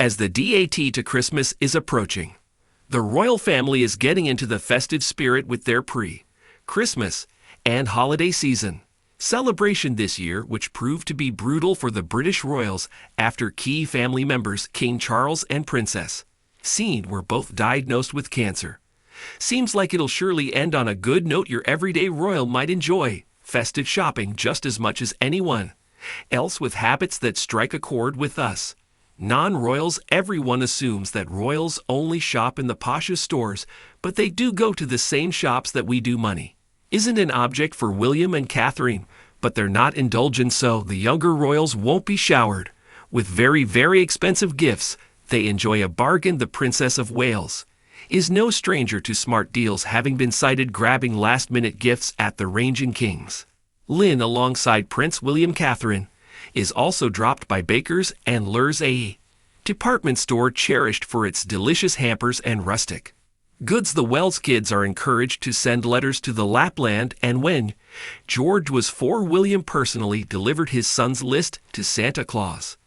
As the DAT to Christmas is approaching, the royal family is getting into the festive spirit with their pre-Christmas and holiday season celebration this year, which proved to be brutal for the British royals after key family members King Charles and Princess Jean were both diagnosed with cancer. Seems like it'll surely end on a good note. Your everyday royal might enjoy festive shopping just as much as anyone else with habits that strike a chord with us non-royals. Everyone assumes that royals only shop in the poshest stores, but they do go to the same shops that we do. Money isn't an object for William and Catherine, but they're not indulgent, so the younger royals won't be showered with very, very expensive gifts. They enjoy a bargain. The Princess of Wales is no stranger to smart deals, having been cited grabbing last-minute gifts at the Ranging Kings. Lynn, alongside Prince William, Catherine is also dropped by bakers and lures, a department store cherished for its delicious hampers and rustic goods. The Wells kids are encouraged to send letters to the Lapland, and when George was 4, William personally delivered his son's list to Santa Claus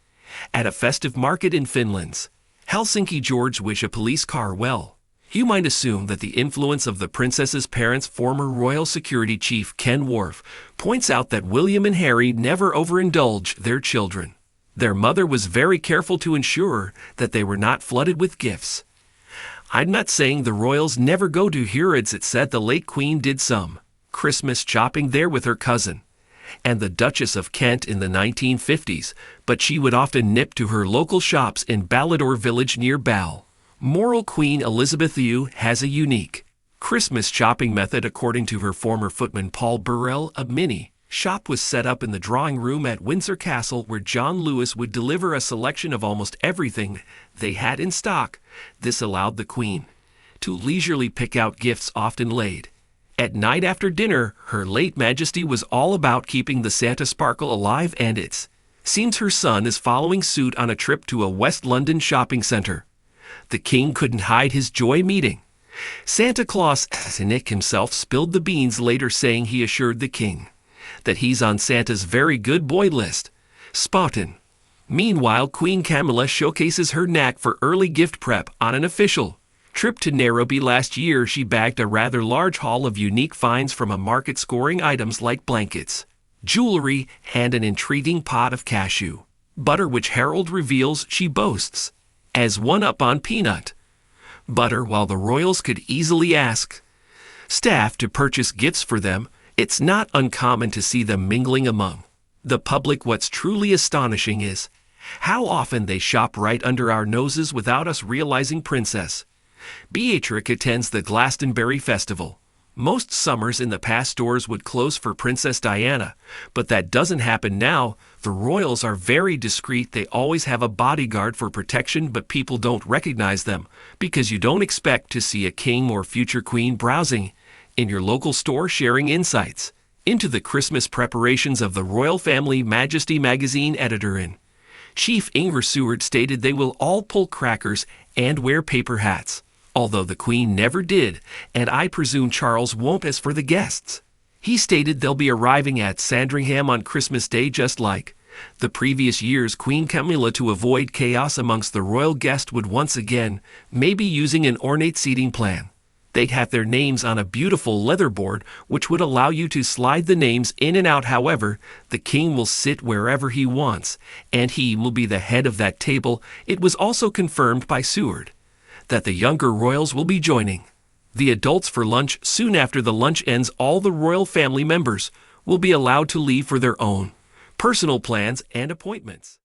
at a festive market in Finland's Helsinki. George wished a police car well. You might assume that the influence of the princess's parents. Former royal security chief Ken Worf points out that William and Harry never overindulged their children. Their mother was very careful to ensure that they were not flooded with gifts. I'm not saying the royals never go to Harrods. It said the late Queen did some Christmas shopping there with her cousin and the Duchess of Kent in the 1950s, but she would often nip to her local shops in Ballador village near Balmoral. Queen Elizabeth II has a unique Christmas shopping method. According to her former footman Paul Burrell, a mini shop was set up in the drawing room at Windsor Castle, where John Lewis would deliver a selection of almost everything they had in stock. This allowed the Queen to leisurely pick out gifts, often laid at night after dinner. Her late Majesty was all about keeping the Santa sparkle alive, and it seems her son is following suit on a trip to a West London shopping centre. The King couldn't hide his joy meeting Santa Claus. Nick himself spilled the beans later, saying he assured the King that he's on Santa's very good boy list. Spottin'. Meanwhile, Queen Camilla showcases her knack for early gift prep. On an official trip to Nairobi last year, she bagged a rather large haul of unique finds from a market, scoring items like blankets, jewelry, and an intriguing pot of cashew butter, which Harold reveals she boasts as one up on peanut butter. While the royals could easily ask staff to purchase gifts for them, it's not uncommon to see them mingling among the public. What's truly astonishing is how often they shop right under our noses without us realizing. Princess Beatrix attends the Glastonbury Festival. Most summers in the past, stores would close for Princess Diana, but that doesn't happen now. The royals are very discreet. They always have a bodyguard for protection, but people don't recognize them because you don't expect to see a king or future queen browsing in your local store, sharing insights into the Christmas preparations of the royal family. Majesty magazine editor-in-chief Ingvar Seward stated they will all pull crackers and wear paper hats, although the Queen never did, and I presume Charles won't. As for the guests, he stated they'll be arriving at Sandringham on Christmas Day, just like the previous years. Queen Camilla, to avoid chaos amongst the royal guests, would once again maybe using an ornate seating plan. They'd have their names on a beautiful leather board, which would allow you to slide the names in and out. However, the King will sit wherever he wants, and he will be the head of that table. It was also confirmed by Seward that the younger royals will be joining the adults for lunch soon. After the lunch ends, all the royal family members will be allowed to leave for their own personal plans and appointments.